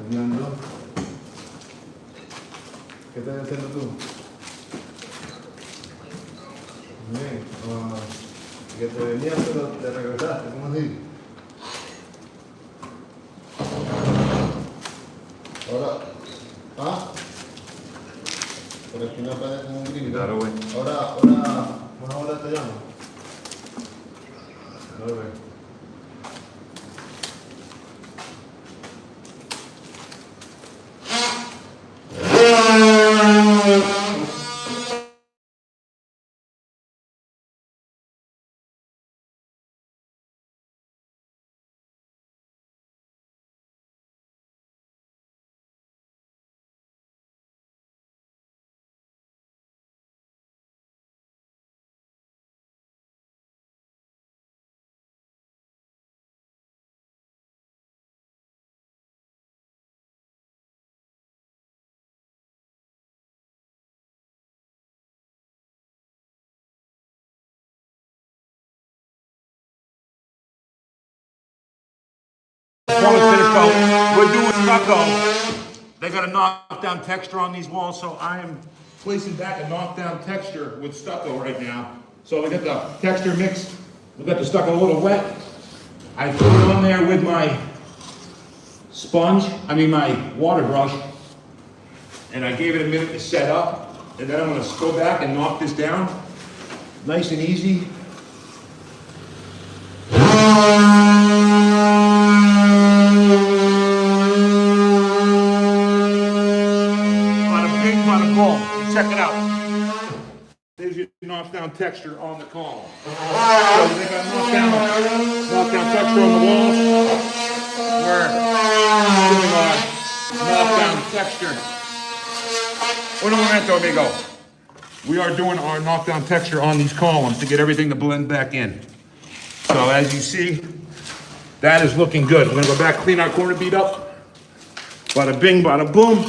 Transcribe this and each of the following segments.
Fernando. ¿Qué estás haciendo tú? Bien. Que te venías, pero te regresaste. ¿Cómo así? Ahora. ¿Ah? Por aquí no aparece como un gringo. Claro, güey. Ahora te llamo. A ver. We're doing stucco. They got a knockdown texture on these walls, so I am placing back a knockdown texture with stucco right now. So we got the texture mixed. We got the stucco a little wet. I put it on there with my my water brush, and I gave it a minute to set up, and then I'm gonna go back and knock this down, nice and easy. Check it out. There's your knockdown texture on the column. So they got knockdown texture on the walls. We're doing our knockdown texture. Un momento, amigo. We are doing our knockdown texture on these columns to get everything to blend back in. So as you see, that is looking good. We're gonna go back, clean our corner bead up. Bada bing, bada boom.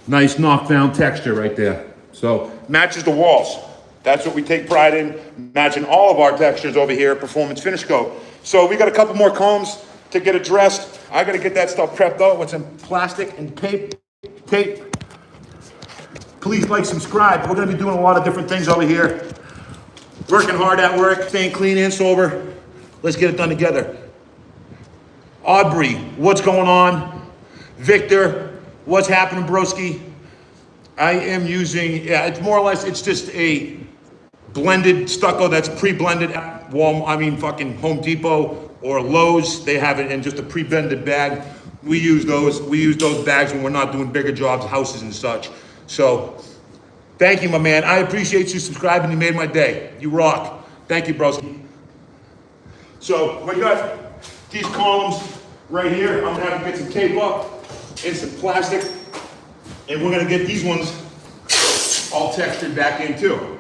Nice knockdown texture right there. So matches the walls. That's what we take pride in, matching all of our textures over here at Performance Finish Co. So we got a couple more combs to get addressed. I gotta get that stuff prepped out with some plastic and tape. Please like, subscribe. We're gonna be doing a lot of different things over here. Working hard at work, staying clean and sober. Let's get it done together. Aubrey, what's going on? Victor, what's happening, broski? I am using, it's more or less, it's just a blended stucco that's pre-blended at fucking Home Depot or Lowe's. They have it in just a pre-blended bag. We use those bags when we're not doing bigger jobs, houses and such. So, thank you, my man. I appreciate you subscribing. You made my day. You rock. Thank you, broski. So, we got these columns right here. I'm gonna have to get some tape up and some plastic, and we're gonna get these ones all textured back in too.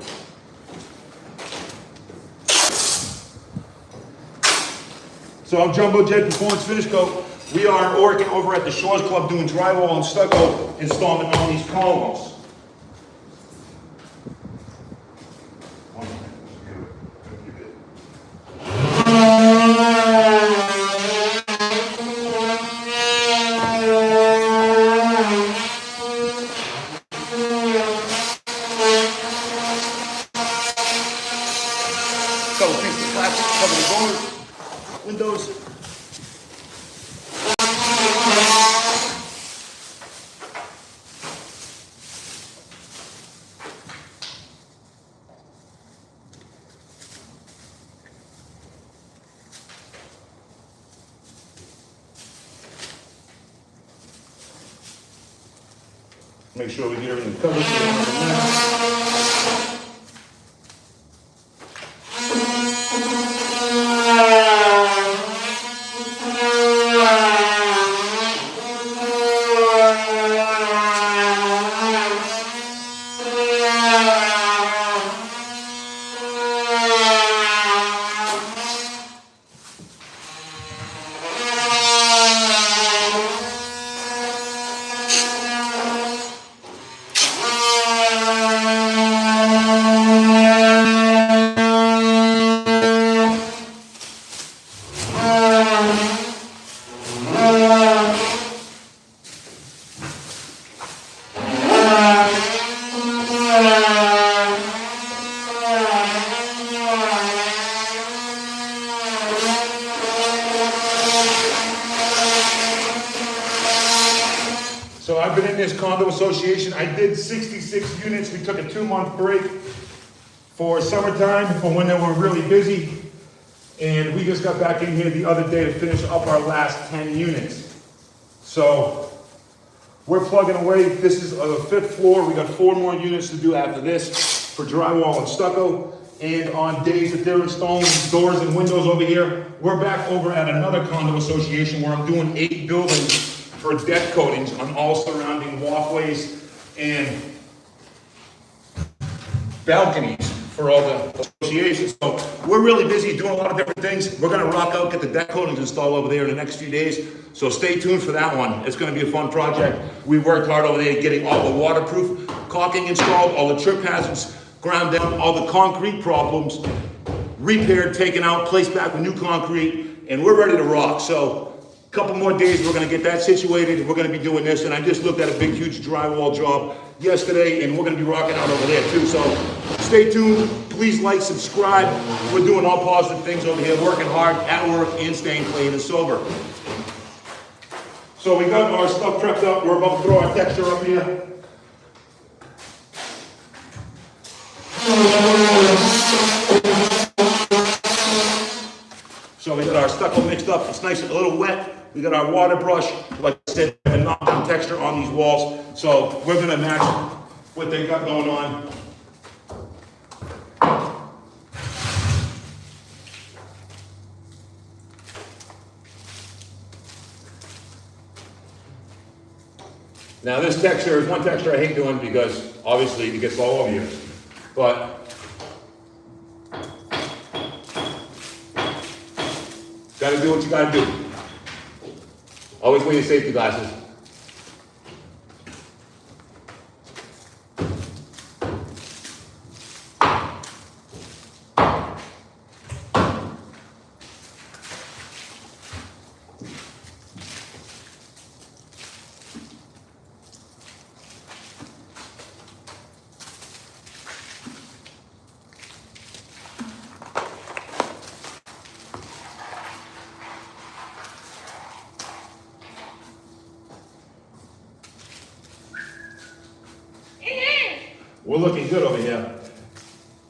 So I'm Jumbo Jet, Performance Finish Co. We are working over at the Shores Club doing drywall and stucco installment on these columns. Couple pieces of plastic cover the doors, windows. Make sure we get everything covered. I've been in this condo association. I did 66 units. We took a 2-month break for summertime, for when they were really busy. And we just got back in here the other day to finish up our last 10 units. So we're plugging away. This is the 5th floor. We got 4 more units to do after this for drywall and stucco. And on days that they're installing doors and windows over here, we're back over at another condo association where I'm doing 8 buildings for deck coatings on all surrounding walkways and balconies for all the associations. So we're really busy doing a lot of different things. We're gonna rock out, get the deck coatings installed over there in the next few days. So stay tuned for that one. It's gonna be a fun project. We worked hard over there getting all the waterproof caulking installed, all the trip hazards ground down, all the concrete problems repaired, taken out, placed back with new concrete, and we're ready to rock. So a couple more days, we're gonna get that situated. We're gonna be doing this, and I just looked at a big, huge drywall job yesterday, and we're gonna be rocking out over there too. So stay tuned. Please like, subscribe. We're doing all positive things over here, working hard at work and staying clean and sober. So we got our stuff prepped up. We're about to throw our texture up here. So we got our stucco mixed up. It's nice and a little wet. We got our water brush. Like I said, a knockdown texture on these walls. So we're gonna match what they got going on. Now this texture is one texture I hate doing because obviously it gets all over you. But gotta do what you gotta do. Always wear your safety glasses. We're looking good over here.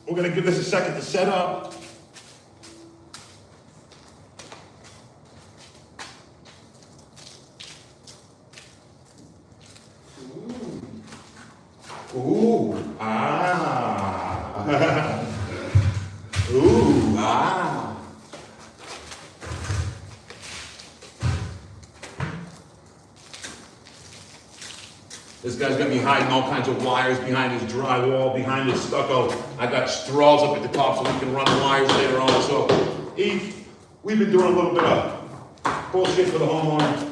We're gonna give this a second to set up. Ooh, ah. Ooh, ah. This guy's gonna be hiding all kinds of wires behind his drywall, behind his stucco. I got straws up at the top so we can run the wires later on. So we've been doing a little bit of bullshit for the homeowner.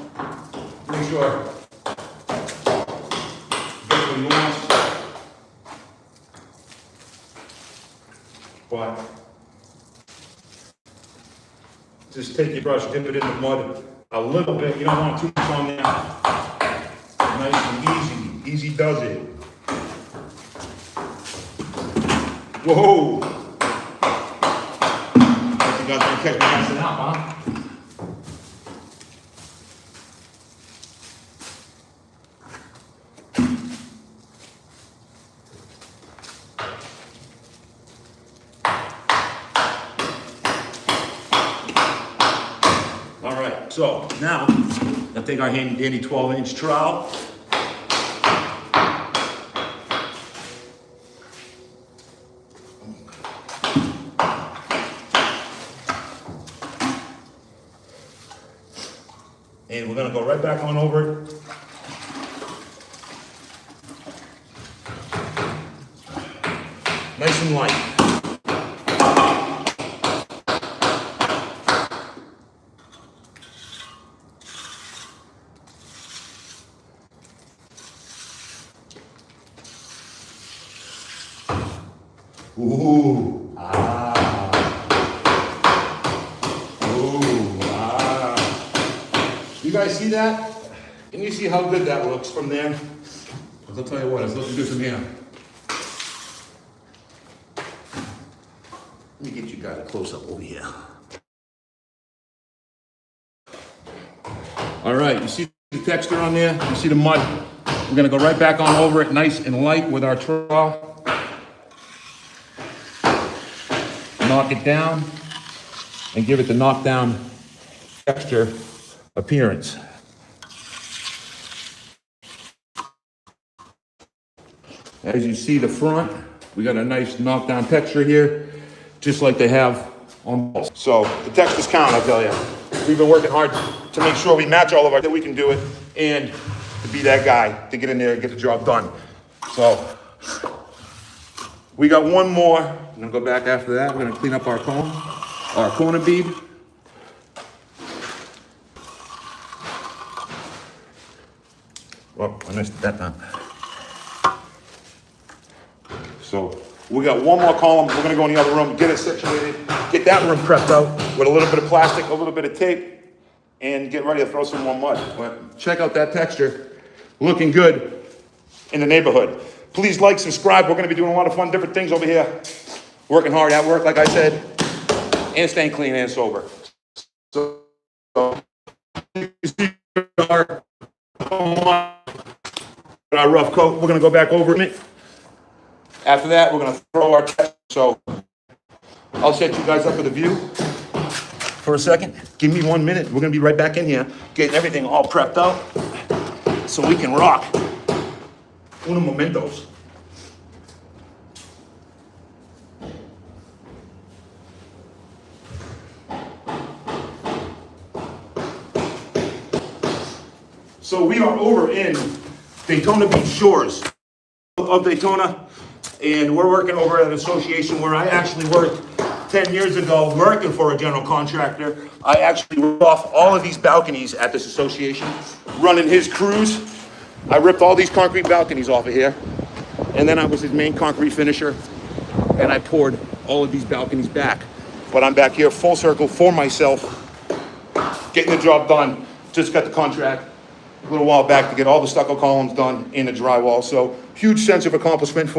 Make sure get what he wants. But just take your brush, dip it in the mud a little bit. You don't want too much on there. Nice and easy. Easy does it. Whoa! I think I was gonna catch my ass out, huh? All right, so now I take our handy dandy 12-inch trowel. And we're gonna go right back on over it. Nice and light. Ooh, ah. Ooh, ah. You guys see that? Can you see how good that looks from there? I'll tell you what, it's looking good from here. Let me get you guys a close up over here. All right, you see the texture on there? You see the mud? We're gonna go right back on over it nice and light with our trowel. Knock it down and give it the knockdown texture appearance. As you see the front, we got a nice knockdown texture here, just like they have on balls. So the textures count, I tell you. We've been working hard to make sure we match all of our, that we can do it, and to be that guy to get in there and get the job done. So we got one more. I'm gonna go back after that. We're gonna clean up our cone, our corner bead. Oh, I missed that time. So we got one more column. We're gonna go in the other room, get it situated, get that room prepped out with a little bit of plastic, a little bit of tape, and get ready to throw some more mud. But check out that texture, looking good in the neighborhood. Please like, subscribe. We're gonna be doing a lot of fun, different things over here. Working hard at work, like I said, and staying clean and sober. So you see our rough coat. We're gonna go back over it. After that, we're gonna throw our test. So I'll set you guys up with a view for a second. Give me 1 minute. We're gonna be right back in here, getting everything all prepped out so we can rock. Uno momentos. So we are over in Daytona Beach shores of Daytona, and we're working over at an association where I actually worked 10 years ago working for a general contractor. I actually ripped off all of these balconies at this association, running his crews. I ripped all these concrete balconies off of here, and then I was his main concrete finisher, and I poured all of these balconies back. But I'm back here full circle for myself, getting the job done. Just got the contract a little while back to get all the stucco columns done in the drywall. So huge sense of accomplishment for me.